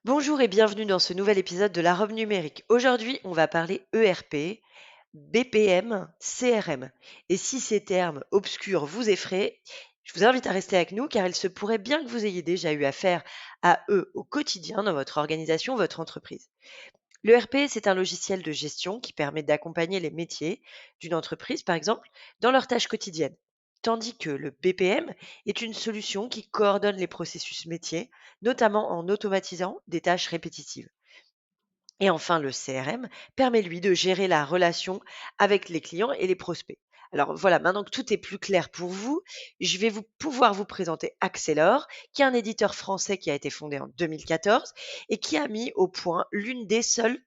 Bonjour et bienvenue dans ce nouvel épisode de la Robe numérique. Aujourd'hui, on va parler ERP, BPM, CRM. Et si ces termes obscurs vous effraient, je vous invite à rester avec nous car il se pourrait bien que vous ayez déjà eu affaire à eux au quotidien dans votre organisation, votre entreprise. L'ERP, c'est un logiciel de gestion qui permet d'accompagner les métiers d'une entreprise, par exemple, dans leurs tâches quotidiennes. Tandis que le BPM est une solution qui coordonne les processus métiers, notamment en automatisant des tâches répétitives. Et enfin, le CRM permet, lui, de gérer la relation avec les clients et les prospects. Alors voilà, maintenant que tout est plus clair pour vous, je vais pouvoir vous présenter Axelor, qui est un éditeur français qui a été fondé en 2014 et qui a mis au point l'une des seules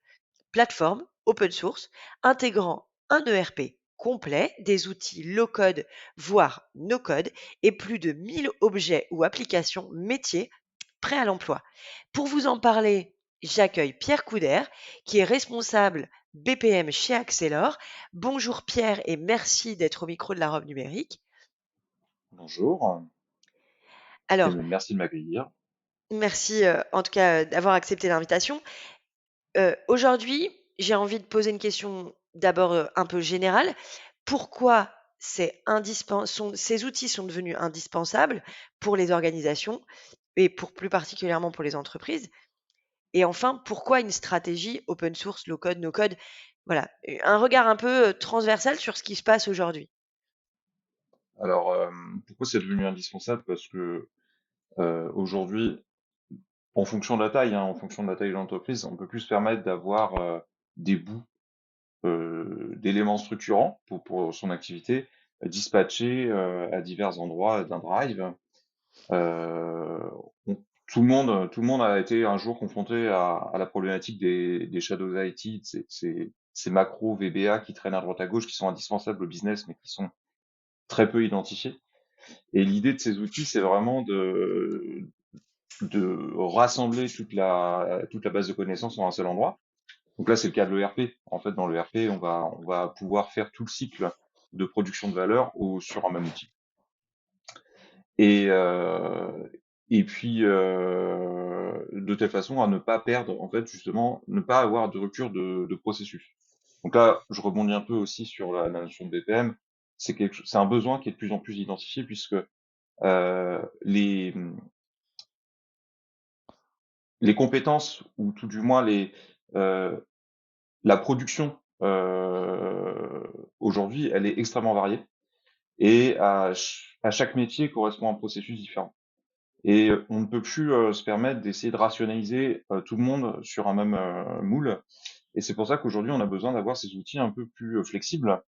plateformes open source intégrant un ERP complet, des outils low-code, voire no-code, et plus de 1000 objets ou applications métiers prêts à l'emploi. Pour vous en parler, j'accueille Pierre Couder, qui est responsable BPM chez Axelor. Bonjour Pierre et merci d'être au micro de la robe numérique. Bonjour et Alors, merci de m'accueillir. merci en tout cas d'avoir accepté l'invitation. Aujourd'hui, j'ai envie de poser une question d'abord, un peu générale. Pourquoi ces outils sont devenus indispensables pour les organisations et pour plus particulièrement pour les entreprises? Et enfin, pourquoi une stratégie open source, low code, no code? Voilà, un regard un peu, transversal sur ce qui se passe aujourd'hui. Alors, pourquoi c'est devenu indispensable? Parce que aujourd'hui, en fonction de la taille, hein, en fonction de la taille de l'entreprise, on peut plus se permettre d'avoir des bouts d'éléments structurants pour son activité dispatchés à divers endroits d'un drive. Euh, on- tout le monde a été un jour confronté à la problématique des shadows IT, de ces macros VBA qui traînent à droite à gauche, qui sont indispensables au business, mais qui sont très peu identifiés. Et l'idée de ces outils, c'est vraiment de rassembler toute la base de connaissances en un seul endroit. Donc là, c'est le cas de l'ERP. En fait, dans l'ERP, on va pouvoir faire tout le cycle de production de valeur sur un même outil. Et, euh, et puis, de telle façon à ne pas perdre, en fait, justement, ne pas avoir de rupture de processus. Donc là, je rebondis un peu aussi sur la notion de BPM. C'est un besoin qui est de plus en plus identifié puisque euh, les, les compétences, ou tout du moins euh, la production aujourd'hui, elle est extrêmement variée et à chaque métier correspond un processus différent. Et on ne peut plus se permettre d'essayer de rationaliser tout le monde sur un même moule. Et c'est pour ça qu'aujourd'hui, on a besoin d'avoir ces outils un peu plus flexibles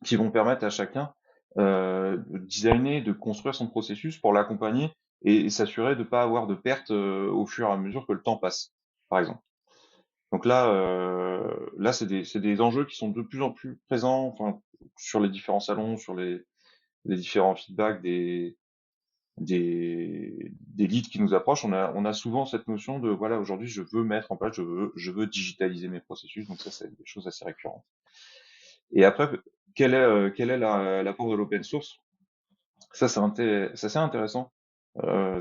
qui vont permettre à chacun de designer, de construire son processus pour l'accompagner et s'assurer de ne pas avoir de pertes au fur et à mesure que le temps passe, par exemple. Donc là, c'est des enjeux qui sont de plus en plus présents, enfin, sur les différents salons, sur les différents feedbacks des leads qui nous approchent. On a souvent cette notion de, voilà, aujourd'hui, je veux mettre en place, je veux digitaliser mes processus. Donc ça, c'est des choses assez récurrentes. Et après, quel est l'apport de l'open source? Ça, c'est assez intéressant.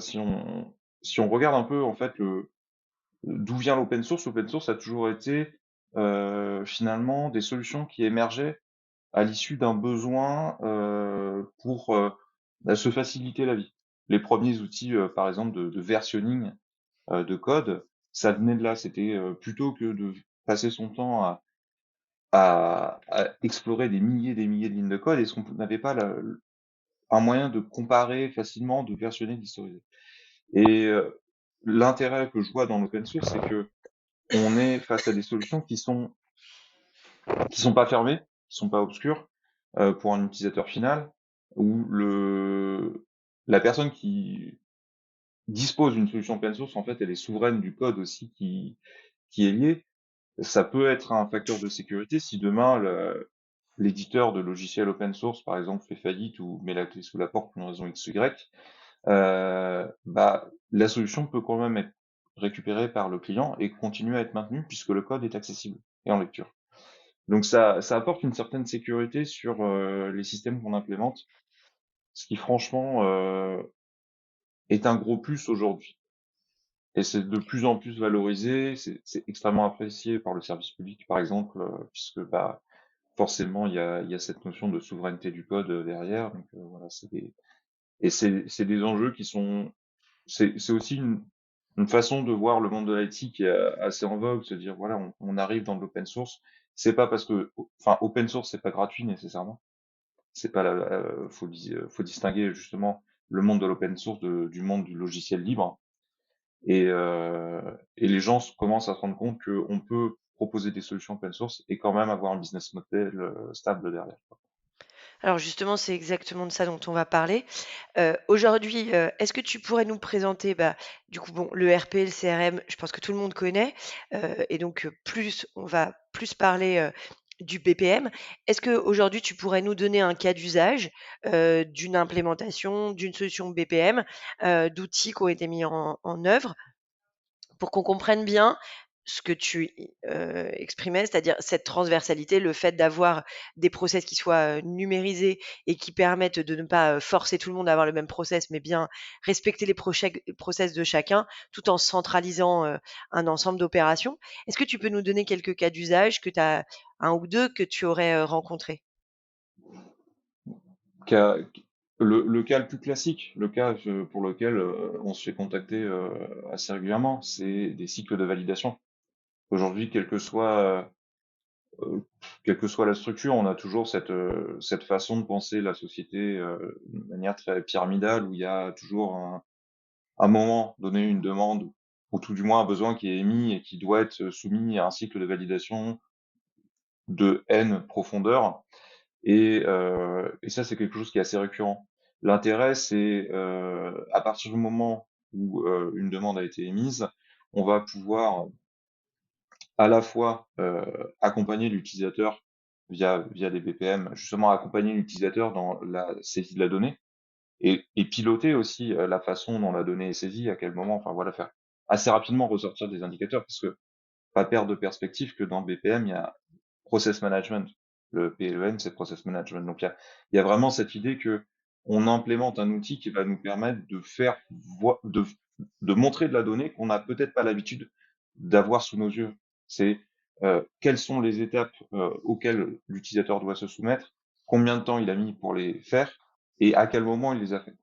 Si on regarde un peu, en fait, d'où vient l'open source a toujours été finalement des solutions qui émergeaient à l'issue d'un besoin pour se faciliter la vie. Les premiers outils, par exemple, de versionning de code, ça venait de là. C'était plutôt que de passer son temps à explorer des milliers de lignes de code, est-ce qu'on n'avait pas un moyen de comparer facilement, de versionner, d'historiser. Et l'intérêt que je vois dans l'open source, c'est que on est face à des solutions qui sont pas fermées, qui sont pas obscures pour un utilisateur final, où la personne qui dispose d'une solution open source, en fait, elle est souveraine du code aussi qui est lié. Ça peut être un facteur de sécurité si demain l'éditeur de logiciels open source, par exemple, fait faillite ou met la clé sous la porte pour une raison X ou Y. La solution peut quand même être récupérée par le client et continuer à être maintenue puisque le code est accessible et en lecture. Donc ça apporte une certaine sécurité sur les systèmes qu'on implémente, ce qui franchement est un gros plus aujourd'hui. Et c'est de plus en plus valorisé, c'est extrêmement apprécié par le service public, par exemple, puisque bah, forcément, il y a cette notion de souveraineté du code derrière. Donc voilà, c'est des enjeux qui sont, c'est aussi une façon de voir le monde de l'IT qui est assez en vogue, se dire voilà, on arrive dans de l'open source. C'est pas parce que, enfin, open source, c'est pas gratuit nécessairement. C'est pas faut distinguer justement le monde de l'open source du monde du logiciel libre. Et, euh, et les gens commencent à se rendre compte qu'on peut proposer des solutions open source et quand même avoir un business model stable derrière. Alors justement, c'est exactement de ça dont on va parler. Aujourd'hui, est-ce que tu pourrais nous présenter, bah, du coup, bon, le RP, le CRM, je pense que tout le monde connaît, et donc plus on va plus parler, du BPM. Est-ce qu'aujourd'hui, tu pourrais nous donner un cas d'usage, d'une implémentation, d'une solution BPM, d'outils qui ont été mis en œuvre pour qu'on comprenne bien ce que tu exprimais, c'est-à-dire cette transversalité, le fait d'avoir des process qui soient numérisés et qui permettent de ne pas forcer tout le monde à avoir le même process, mais bien respecter les process de chacun, tout en centralisant un ensemble d'opérations. Est-ce que tu peux nous donner quelques cas d'usage, que tu as un ou deux que tu aurais rencontrés? Cas- le cas le plus classique, le cas pour lequel on se fait contacter assez régulièrement, c'est des cycles de validation. Aujourd'hui, quelle que soit la structure, on a toujours cette façon de penser la société de manière très pyramidale, où il y a toujours un moment donné, une demande, ou tout du moins un besoin qui est émis et qui doit être soumis à un cycle de validation de N profondeur. Et ça, c'est quelque chose qui est assez récurrent. L'intérêt, c'est à partir du moment où une demande a été émise, on va pouvoir à la fois accompagner l'utilisateur via des BPM, justement accompagner l'utilisateur dans la saisie de la donnée et piloter aussi la façon dont la donnée est saisie, à quel moment, enfin voilà, faire assez rapidement ressortir des indicateurs, parce que pas perdre de perspective que dans BPM, il y a process management. Le PLM, c'est process management. Donc il y a vraiment cette idée que on implémente un outil qui va nous permettre de faire de montrer de la donnée qu'on n'a peut-être pas l'habitude d'avoir sous nos yeux. C'est quelles sont les étapes auxquelles l'utilisateur doit se soumettre, combien de temps il a mis pour les faire et à quel moment il les a fait.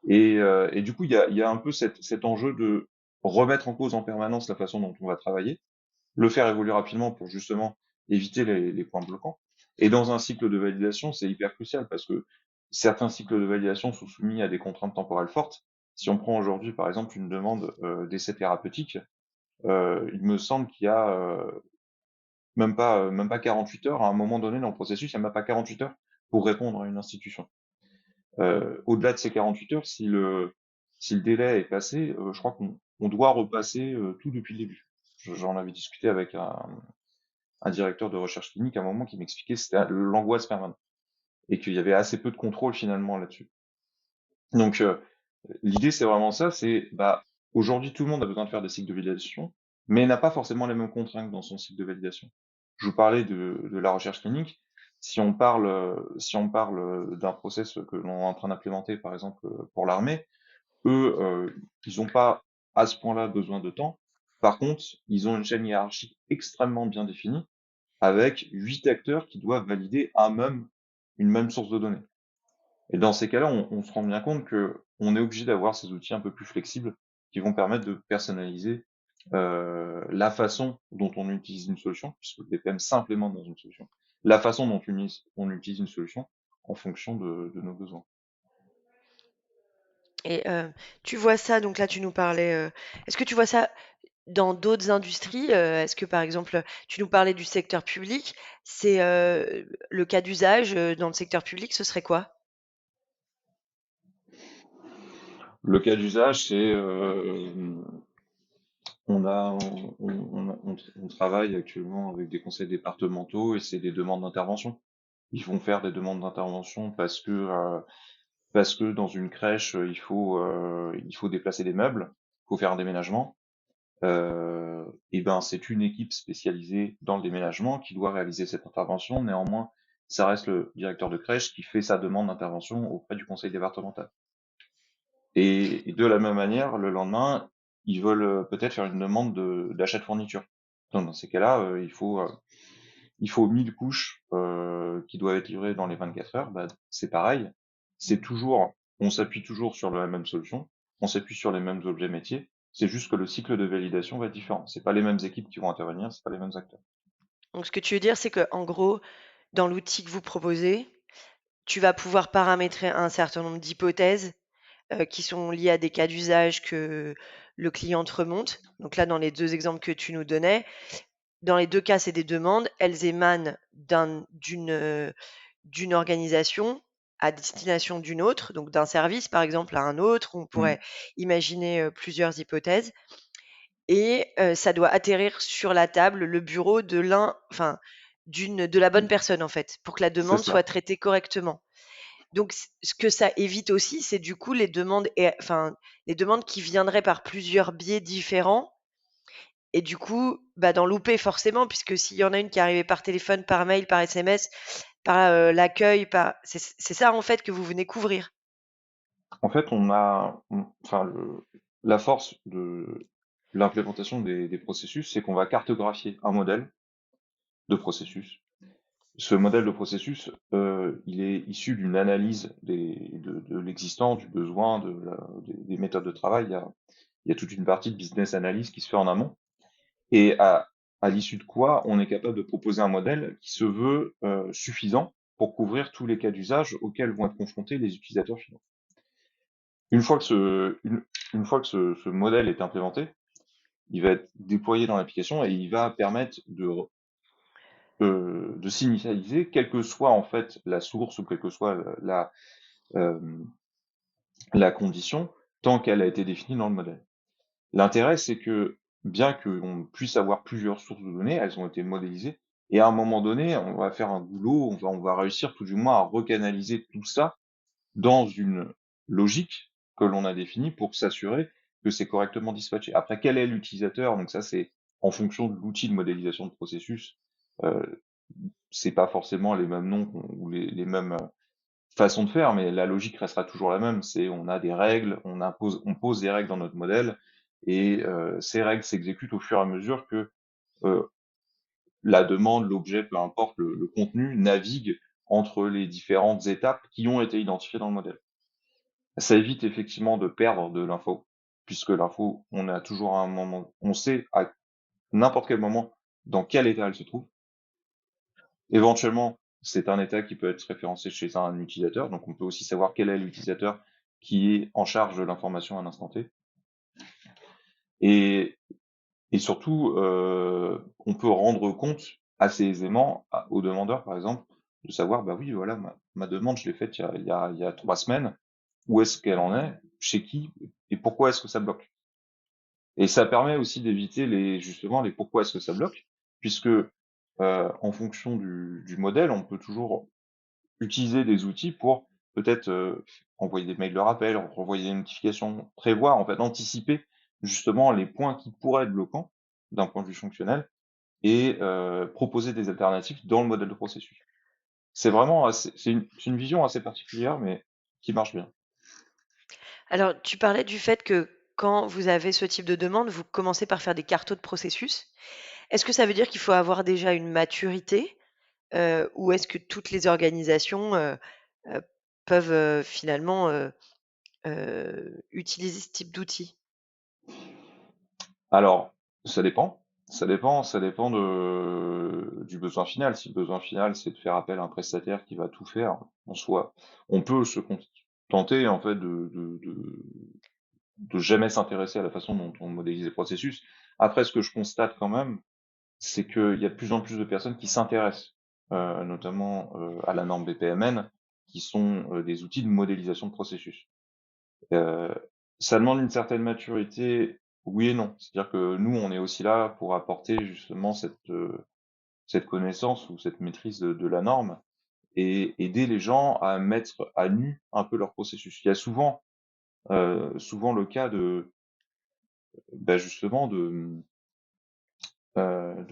Et du coup, il y a un peu cet enjeu de remettre en cause en permanence la façon dont on va travailler, le faire évoluer rapidement pour justement éviter les points bloquants. Et dans un cycle de validation, c'est hyper crucial parce que certains cycles de validation sont soumis à des contraintes temporelles fortes. Si on prend aujourd'hui, par exemple, une demande d'essai thérapeutique, il me semble qu'il y a même pas 48 heures, à un moment donné dans le processus, il n'y a même pas 48 heures pour répondre à une institution. Au-delà de ces 48 heures, si le délai est passé, je crois qu'on doit repasser tout depuis le début. J'en avais discuté avec un directeur de recherche clinique à un moment qui m'expliquait que c'était l'angoisse permanente et qu'il y avait assez peu de contrôle finalement là-dessus. Donc l'idée c'est vraiment ça, c'est bah aujourd'hui tout le monde a besoin de faire des cycles de validation, mais n'a pas forcément les mêmes contraintes dans son cycle de validation. Je vous parlais de la recherche clinique. Si on parle d'un process que l'on est en train d'implémenter, par exemple pour l'armée, eux, ils n'ont pas à ce point-là besoin de temps. Par contre, ils ont une chaîne hiérarchique extrêmement bien définie avec 8 acteurs qui doivent valider une même source de données. Et dans ces cas-là, on se rend bien compte que on est obligé d'avoir ces outils un peu plus flexibles qui vont permettre de personnaliser la façon dont on utilise une solution, puisque le BPM s'implémente dans une solution, la façon dont on utilise une solution en fonction de nos besoins. Et tu vois ça, donc là tu nous parlais, est-ce que tu vois ça dans d'autres industries? Est-ce que par exemple, tu nous parlais du secteur public, c'est, le cas d'usage, dans le secteur public, ce serait quoi? Le cas d'usage, c'est on travaille actuellement avec des conseils départementaux et c'est des demandes d'intervention. Ils vont faire des demandes d'intervention parce que dans une crèche, il faut déplacer des meubles, il faut faire un déménagement. Et ben, c'est une équipe spécialisée dans le déménagement qui doit réaliser cette intervention. Néanmoins, ça reste le directeur de crèche qui fait sa demande d'intervention auprès du conseil départemental. Et de la même manière, le lendemain, ils veulent peut-être faire une demande d'achat de fourniture. Donc dans ces cas-là, il faut 1000 couches qui doivent être livrées dans les 24 heures. Bah, c'est pareil, on s'appuie toujours sur la même solution, on s'appuie sur les mêmes objets métiers. C'est juste que le cycle de validation va être différent. C'est pas les mêmes équipes qui vont intervenir, c'est pas les mêmes acteurs. Donc ce que tu veux dire, c'est que en gros, dans l'outil que vous proposez, tu vas pouvoir paramétrer un certain nombre d'hypothèses qui sont liées à des cas d'usage que le client te remonte. Donc là, dans les deux exemples que tu nous donnais, dans les deux cas, c'est des demandes. Elles émanent d'une organisation à destination d'une autre, donc d'un service par exemple à un autre. On Mmh. pourrait imaginer plusieurs hypothèses. Et ça doit atterrir sur la table, le bureau de l'un, enfin, de la bonne personne en fait, pour que la C'est demande soit ça. traitée correctement. Donc, ce que ça évite aussi, c'est du coup les demandes qui viendraient par plusieurs biais différents et du coup, bah, d'en louper forcément, puisque s'il y en a une qui est arrivée par téléphone, par mail, par SMS, par l'accueil, c'est ça en fait que vous venez couvrir. En fait, enfin, la force de l'implémentation des processus, c'est qu'on va cartographier un modèle de processus. Ce modèle de processus, il est issu d'une analyse de l'existant, du besoin, des méthodes de travail. Il y a toute une partie de business analysis qui se fait en amont. Et à l'issue de quoi, on est capable de proposer un modèle qui se veut suffisant pour couvrir tous les cas d'usage auxquels vont être confrontés les utilisateurs finaux. Une fois que une fois que ce modèle est implémenté, il va être déployé dans l'application et il va permettre de s'initialiser, quelle que soit en fait la source ou quelle que soit euh, la condition, tant qu'elle a été définie dans le modèle. L'intérêt, c'est que bien qu'on puisse avoir plusieurs sources de données, elles ont été modélisées, et à un moment donné, on va faire un boulot, on va réussir tout du moins à recanaliser tout ça dans une logique que l'on a définie pour s'assurer que c'est correctement dispatché. Après, quel est l'utilisateur? Donc ça, c'est en fonction de l'outil de modélisation de processus. Euh, c'est pas forcément les mêmes noms ou les mêmes façons de faire, mais la logique restera toujours la même. C'est on a des règles, on pose des règles dans notre modèle, et ces règles s'exécutent au fur et à mesure que euh, la demande, l'objet, peu importe, le contenu navigue entre les différentes étapes qui ont été identifiées dans le modèle. Ça évite effectivement de perdre de l'info, puisque l'info, on a toujours un moment, on sait à n'importe quel moment dans quel état elle se trouve. Éventuellement, c'est un état qui peut être référencé chez un utilisateur, donc on peut aussi savoir quel est l'utilisateur qui est en charge de l'information à un instant T. Et, et surtout, on peut rendre compte assez aisément aux demandeurs, par exemple, de savoir, bah oui, voilà, ma demande, je l'ai faite il y a 3 semaines. Où est-ce qu'elle en est? Chez qui? Et pourquoi est-ce que ça bloque? Et ça permet aussi d'éviter justement les pourquoi est-ce que ça bloque, puisque en fonction du modèle, on peut toujours utiliser des outils pour peut-être envoyer des mails de rappel, renvoyer des notifications, prévoir, en fait, anticiper justement les points qui pourraient être bloquants d'un point de vue fonctionnel et proposer des alternatives dans le modèle de processus. C'est une vision assez particulière, mais qui marche bien. Alors, tu parlais du fait que quand vous avez ce type de demande, vous commencez par faire des cartos de processus. Est-ce que ça veut dire qu'il faut avoir déjà une maturité, ou est-ce que toutes les organisations, heu, peuvent, finalement, utiliser ce type d'outils? Alors, ça dépend. Ça dépend du besoin final. Si le besoin final, c'est de faire appel à un prestataire qui va tout faire, en soi, on peut se contenter, en fait, de jamais s'intéresser à la façon dont on modélise les processus. Après, ce que je constate quand même, c'est qu'il y a de plus en plus de personnes qui s'intéressent, notamment à la norme BPMN, qui sont des outils de modélisation de processus. Heu, Ça demande une certaine maturité, oui et non. C'est-à-dire que nous, on est aussi là pour apporter justement cette connaissance ou cette maîtrise de la norme et aider les gens à mettre à nu un peu leur processus. Il y a souvent le cas bah, justement de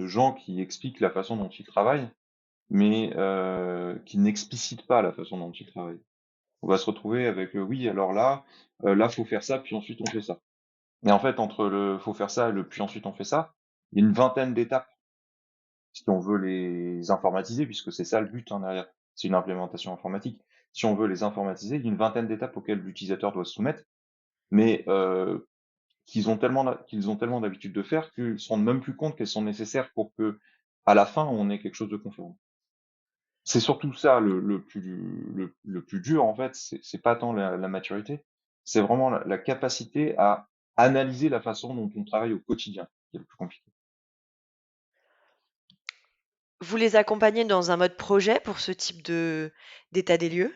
gens qui expliquent la façon dont ils travaillent, mais qui n'explicitent pas la façon dont ils travaillent. On va se retrouver avec, oui alors là, faut faire ça, puis ensuite on fait ça. Et en fait, entre le faut faire ça, le puis ensuite on fait ça, il y a une vingtaine d'étapes si on veut les informatiser, puisque c'est ça le but hein, derrière. C'est une implémentation informatique. Si on veut les informatiser, il y a une vingtaine d'étapes auxquelles l'utilisateur doit se soumettre, mais qu'ils ont tellement d'habitude de faire qu'ils se rendent même plus compte qu'elles sont nécessaires pour que, à la fin, on ait quelque chose de conforme. C'est surtout ça le plus dur en fait, c'est pas tant la maturité, c'est vraiment la capacité à analyser la façon dont on travaille au quotidien qui est le plus compliqué. Vous les accompagnez dans un mode projet pour ce type d'état des lieux?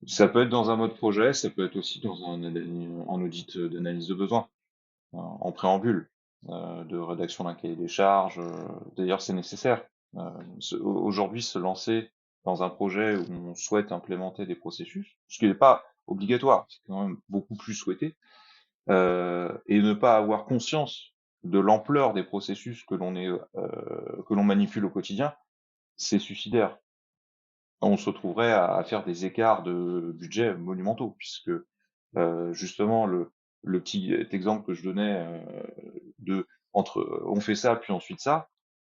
Ça peut être dans un mode projet, ça peut être aussi dans un audit d'analyse de besoin, en préambule, de rédaction d'un cahier des charges. D'ailleurs, c'est nécessaire. Aujourd'hui, se lancer dans un projet où on souhaite implémenter des processus, ce qui n'est pas obligatoire, c'est quand même beaucoup plus souhaité, et ne pas avoir conscience de l'ampleur des processus que l'on manipule au quotidien, c'est suicidaire. On se retrouverait à faire des écarts de budget monumentaux, puisque justement le petit exemple que je donnais de entre on fait ça puis ensuite ça,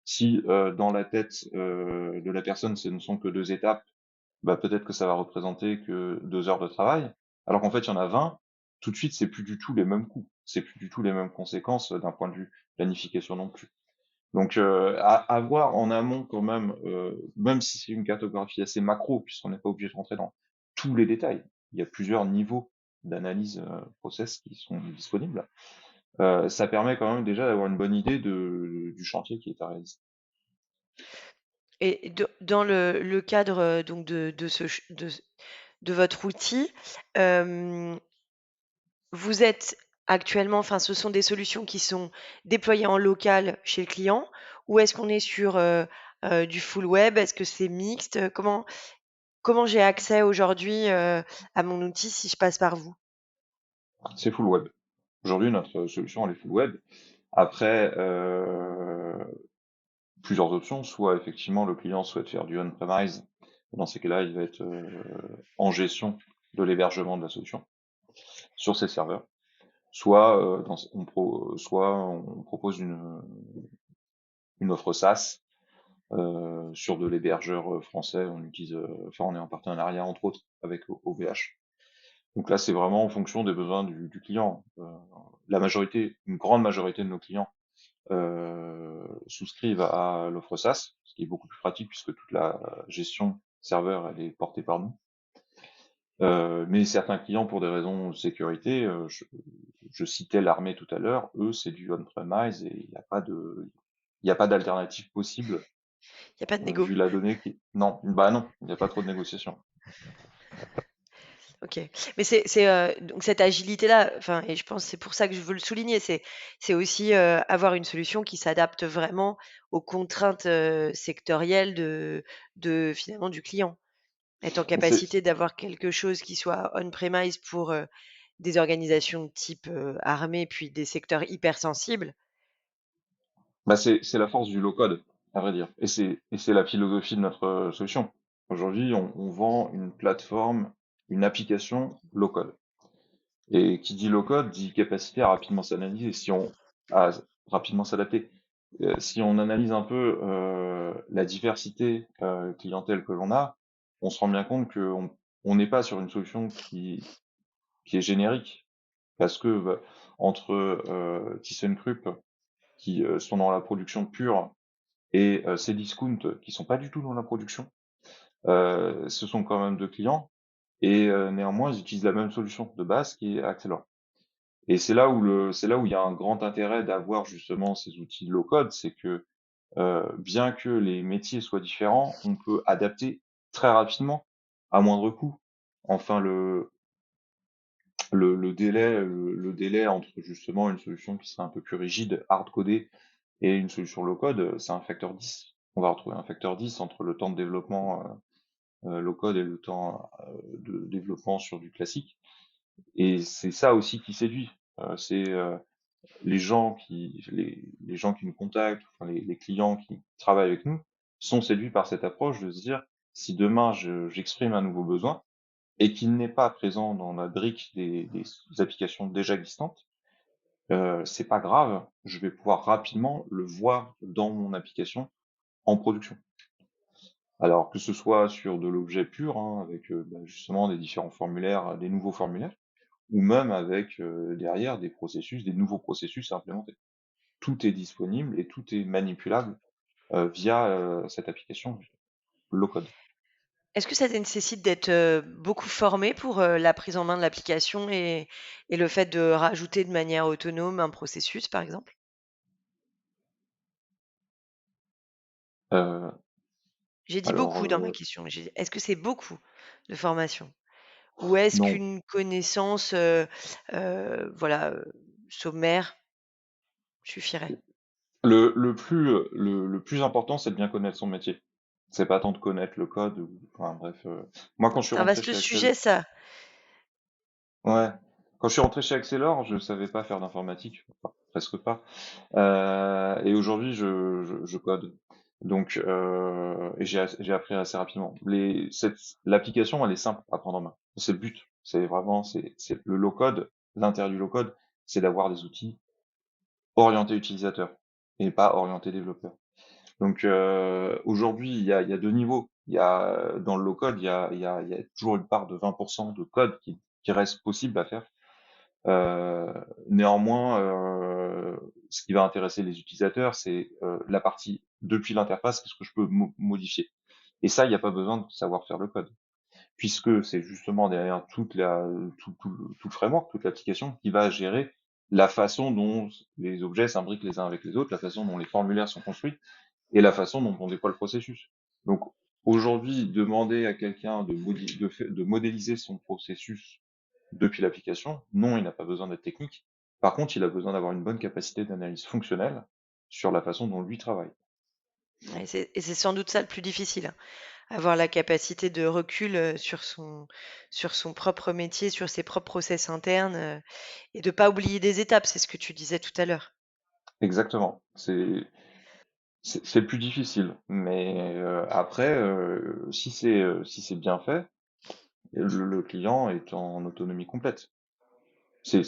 si dans la tête de la personne ce ne sont que deux étapes, bah peut-être que ça va représenter que 2 heures de travail, alors qu'en fait il y en a 20, tout de suite c'est plus du tout les mêmes coûts, c'est plus du tout les mêmes conséquences d'un point de vue planification non plus. Donc, à voir en amont quand même, même si c'est une cartographie assez macro, puisqu'on n'est pas obligé de rentrer dans tous les détails. Il y a plusieurs niveaux d'analyse process qui sont disponibles. Ça permet quand même déjà d'avoir une bonne idée du chantier qui est à réaliser. Et dans le cadre donc de votre outil, euh, vous êtes actuellement, enfin, ce sont des solutions qui sont déployées en local chez le client, ou est-ce qu'on est sur du full web? Est-ce que c'est mixte? Comment j'ai accès aujourd'hui à mon outil si je passe par vous? C'est full web. Aujourd'hui, notre solution, elle est full web. Après, plusieurs options. Soit effectivement, le client souhaite faire du on-premise. Dans ces cas-là, il va être en gestion de l'hébergement de la solution sur ses serveurs. Soit, soit on propose une offre SaaS sur de l'hébergeur français. On utilise, enfin, on est en partenariat entre autres avec OVH. Donc là, c'est vraiment en fonction des besoins du client. Une grande majorité de nos clients souscrivent à l'offre SaaS, ce qui est beaucoup plus pratique puisque toute la gestion serveur elle est portée par nous. Mais certains clients, pour des raisons de sécurité, je citais l'armée tout à l'heure, eux, c'est du on-premise et il n'y a pas d'alternative possible, Il n'y a pas de négo. vu la donnée qui... Non, bah non, il n'y a pas trop de négociations. OK. Mais donc cette agilité-là, enfin, et je pense que c'est pour ça que je veux le souligner, c'est aussi, avoir une solution qui s'adapte vraiment aux contraintes, sectorielles de finalement du client. Être en Mais c'est, capacité d'avoir quelque chose qui soit on premise pour, des organisations de type, armée, puis des secteurs hypersensibles. bah c'est la force du low-code, à vrai dire. Et c'est la philosophie de notre solution. Aujourd'hui, on vend une plateforme, une application low-code. Et qui dit low-code dit capacité à rapidement s'analyser, à rapidement s'adapter. Si on analyse un peu la diversité clientèle que l'on a, on se rend bien compte qu'on on n'est pas sur une solution qui est générique. Parce que entre ThyssenKrupp, qui sont dans la production pure, et Cdiscount, qui sont pas du tout dans la production, ce sont quand même deux clients, et néanmoins, ils utilisent la même solution de base qui est Accelor. Et c'est là où il y a un grand intérêt d'avoir justement ces outils low code, c'est que bien que les métiers soient différents, on peut adapter très rapidement, à moindre coût. Enfin, le délai entre justement une solution qui serait un peu plus rigide, hard codée, et une solution low code, c'est un facteur 10. On va retrouver un facteur 10 entre le temps de développement low code et le temps de développement sur du classique. Et c'est ça aussi qui séduit. C'est les gens qui nous contactent, enfin, les clients qui travaillent avec nous, sont séduits par cette approche de se dire, si demain j'exprime un nouveau besoin, et qu'il n'est pas présent dans la brique des applications déjà existantes, c'est pas grave, je vais pouvoir rapidement le voir dans mon application en production. Alors que ce soit sur de l'objet pur, hein, avec justement des différents formulaires, des nouveaux formulaires, ou même avec derrière des processus, des nouveaux processus à implémenter. Tout est disponible et tout est manipulable via cette application low code. Est-ce que ça nécessite d'être, beaucoup formé pour, la prise en main de l'application et le fait de rajouter de manière autonome un processus, par exemple? Euh, J'ai dit alors beaucoup dans ma question, mais j'ai dit: «Est-ce que c'est beaucoup de formation?» Ou est-ce non, qu'une connaissance, voilà, sommaire suffirait? le plus important, c'est de bien connaître son métier. C'est pas tant de connaître le code, enfin bref. Moi, quand je suis C'est un rentré vaste chez Axel, sujet ça. ouais, quand je suis rentré chez Axelor, je savais pas faire d'informatique, enfin, presque pas. Et aujourd'hui, je code. Donc, et j'ai appris assez rapidement. L'application, elle est simple à prendre en main. C'est le but. C'est vraiment, c'est le low code. L'intérêt du low code, c'est d'avoir des outils orientés utilisateurs et pas orientés développeurs. Donc, aujourd'hui, il y a deux niveaux. Il y a, dans le low code, il y a toujours une part de 20% de code qui reste possible à faire. Euh, Néanmoins, ce qui va intéresser les utilisateurs, c'est la partie depuis l'interface, qu'est-ce que je peux modifier. Et ça, il n'y a pas besoin de savoir faire le code, puisque c'est justement derrière tout le framework, toute l'application, qui va gérer la façon dont les objets s'imbriquent les uns avec les autres, la façon dont les formulaires sont construits et la façon dont on déploie le processus. Donc aujourd'hui, demander à quelqu'un de modéliser son processus depuis l'application, non, il n'a pas besoin d'être technique. Par contre, il a besoin d'avoir une bonne capacité d'analyse fonctionnelle sur la façon dont lui travaille. Et c'est sans doute ça le plus difficile, hein. Avoir la capacité de recul, sur son propre métier, sur ses propres process internes, et de pas oublier des étapes, c'est ce que tu disais tout à l'heure. Exactement. C'est le plus difficile. Mais après, si c'est bien fait, le client est en autonomie complète. C'est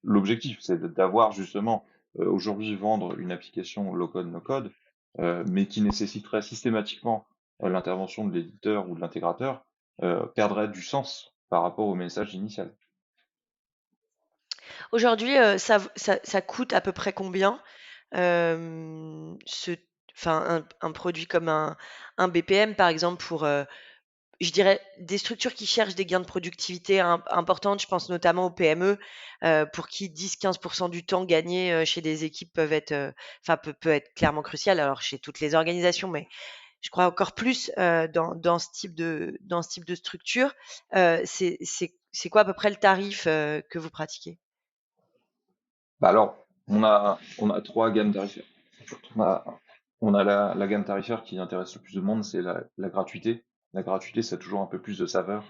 l'objectif, c'est d'avoir justement aujourd'hui vendre une application low code no code, mais qui nécessiterait systématiquement l'intervention de l'éditeur ou de l'intégrateur, perdrait du sens par rapport au message initial. Aujourd'hui, ça coûte à peu près combien, ce enfin un produit comme un BPM par exemple pour, je dirais des structures qui cherchent des gains de productivité importantes, je pense notamment aux PME, pour qui 10-15 du temps gagné, chez des équipes peuvent être, enfin peut être clairement crucial. Alors chez toutes les organisations, mais je crois encore plus, dans ce type de structure. C'est quoi à peu près le tarif, que vous pratiquez? Bah alors, on a trois gammes tarifaires. On a, on a la gamme tarifaire qui intéresse le plus de monde, c'est la gratuité. La gratuité, ça a toujours un peu plus de saveur.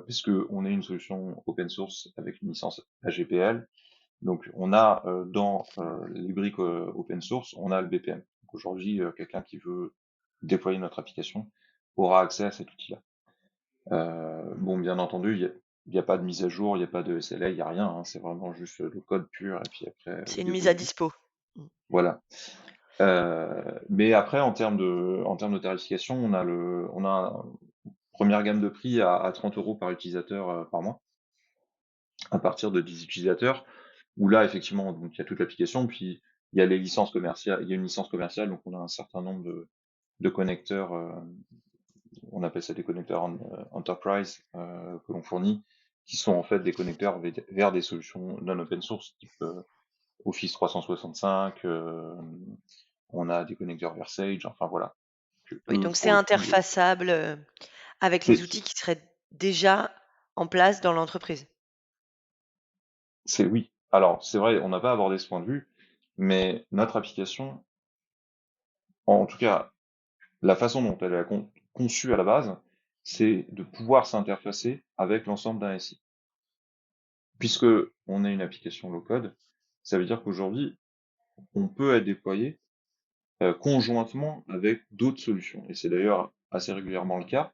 Puisque on est une solution open source avec une licence AGPL, donc on a dans les briques open source, on a le BPM. Donc aujourd'hui, quelqu'un qui veut déployer notre application aura accès à cet outil-là. Bon, bien entendu, il y a pas de mise à jour, il n'y a pas de SLA, il n'y a rien, hein, c'est vraiment juste le code pur et puis après C'est une mise à débrouillez-vous. dispo. Mmh. Voilà. Mais après, en termes de tarification, on a une première gamme de prix à 30 euros par utilisateur par mois, à partir de 10 utilisateurs, où là, effectivement, donc il y a toute l'application, puis il y a les licences commerciales, il y a une licence commerciale, donc on a un certain nombre de connecteurs, on appelle ça des connecteurs enterprise que l'on fournit, qui sont en fait des connecteurs vers des solutions non open source, type Office 365, on a des connecteurs vers Sage, enfin voilà. Que Oui, eux, donc c'est pour le coup, interfaçable, avec c'est les outils qui seraient déjà en place dans l'entreprise. oui. Alors, c'est vrai, on n'a pas abordé ce point de vue, mais notre application, en tout cas, la façon dont elle est conçue à la base, c'est de pouvoir s'interfacer avec l'ensemble d'un SI. Puisque on est une application low code, ça veut dire qu'aujourd'hui, on peut être déployé conjointement avec d'autres solutions. Et c'est d'ailleurs assez régulièrement le cas,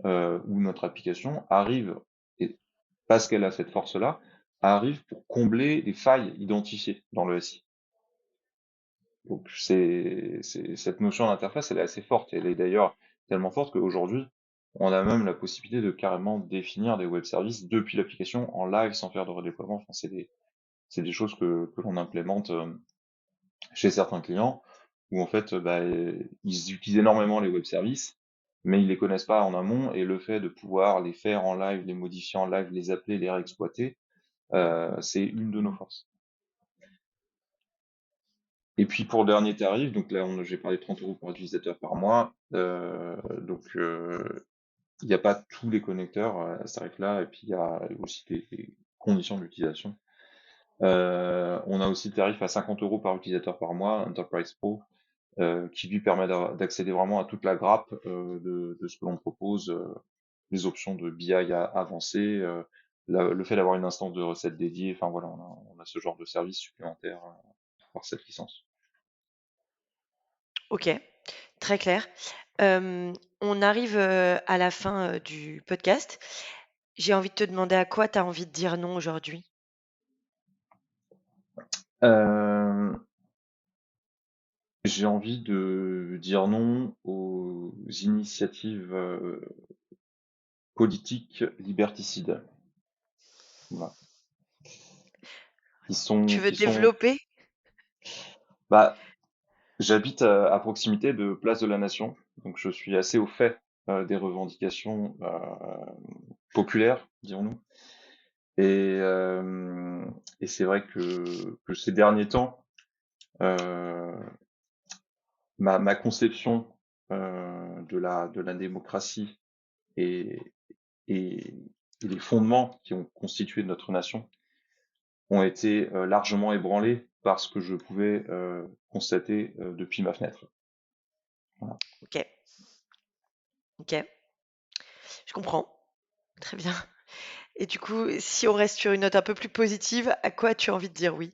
où notre application arrive, et parce qu'elle a cette force-là, arrive pour combler des failles identifiées dans le SI. Donc cette notion d'interface, elle est assez forte. Elle est d'ailleurs tellement forte qu'aujourd'hui, on a même la possibilité de carrément définir des web services depuis l'application en live sans faire de redéploiement. Enfin, c'est des choses que l'on implémente chez certains clients où en fait, ils utilisent énormément les web services, mais ils les connaissent pas en amont, et le fait de pouvoir les faire en live, les modifier en live, les appeler, les réexploiter, c'est une de nos forces. Et puis pour le dernier tarif, donc là j'ai parlé de 30 € par utilisateur par mois, il n'y a pas tous les connecteurs à ce tarif-là, et puis il y a aussi des conditions d'utilisation. On a aussi le tarif à 50 € par utilisateur par mois, Enterprise Pro, qui lui permet d'accéder vraiment à toute la grappe de ce que l'on propose, les options de BI avancées, le fait d'avoir une instance de recettes dédiée, enfin voilà, on a ce genre de service supplémentaire par cette licence. Ok, très clair. On arrive à la fin du podcast. J'ai envie de te demander à quoi tu as envie de dire non aujourd'hui. Euh, j'ai envie de dire non aux initiatives politiques liberticides. Voilà. Tu veux Qui sont, développer? bah, j'habite à proximité de Place de la Nation, donc je suis assez au fait des revendications populaires, dirons-nous. Et, euh, et c'est vrai que ces derniers temps, euh, ma conception de la démocratie et, et, et les fondements qui ont constitué notre nation ont été largement ébranlés par ce que je pouvais constater depuis ma fenêtre. Voilà. Ok, ok, je comprends. Très bien. Et du coup, si on reste sur une note un peu plus positive, à quoi as-tu envie de dire oui?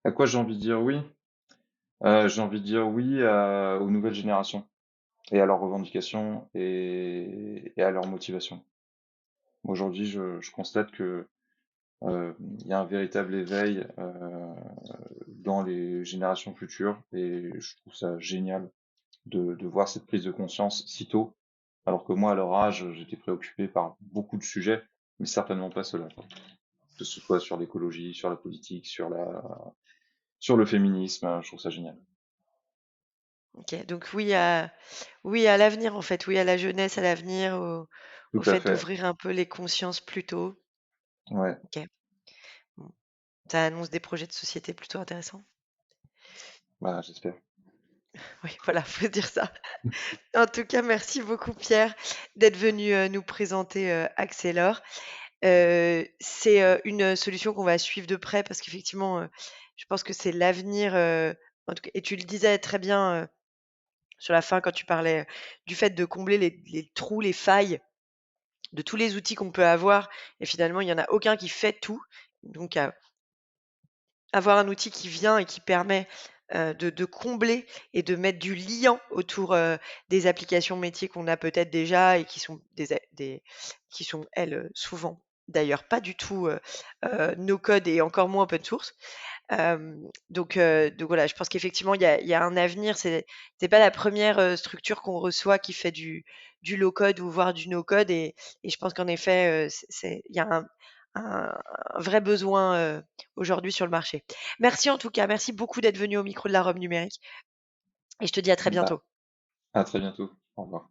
À quoi j'ai envie de dire oui? J'ai envie de dire oui aux nouvelles générations et à leurs revendications et à leurs motivations. Aujourd'hui, je constate que il y a un véritable éveil dans les générations futures, et je trouve ça génial de voir cette prise de conscience si tôt, alors que moi, à leur âge, j'étais préoccupé par beaucoup de sujets, mais certainement pas cela. Que ce soit sur l'écologie, sur la politique, sur le féminisme, je trouve ça génial. Ok, donc oui à l'avenir en fait, oui à la jeunesse, à l'avenir, au Tout à fait fait. d'ouvrir un peu les consciences plus tôt. Ouais, Ok, bon. Ça annonce des projets de société plutôt intéressants. bah, j'espère. Oui, voilà, faut dire ça. En tout cas, merci beaucoup Pierre d'être venu nous présenter Axelor. C'est une solution qu'on va suivre de près parce qu'effectivement, je pense que c'est l'avenir. En tout cas, et tu le disais très bien sur la fin quand tu parlais du fait de combler les trous, les failles de tous les outils qu'on peut avoir. Et finalement, il n'y en a aucun qui fait tout. Donc, avoir un outil qui vient et qui permet de combler et de mettre du liant autour des applications métiers qu'on a peut-être déjà et qui sont qui sont elles souvent d'ailleurs pas du tout no code et encore moins open source. Donc voilà, je pense qu'effectivement il y a un avenir. C'est pas la première structure qu'on reçoit qui fait du low code ou voire du no code, et je pense qu'en effet il y a un vrai besoin aujourd'hui sur le marché. Merci en tout cas, merci beaucoup d'être venu au micro de la Robe numérique et je te dis à très Bah, bientôt. à très bientôt. Au revoir.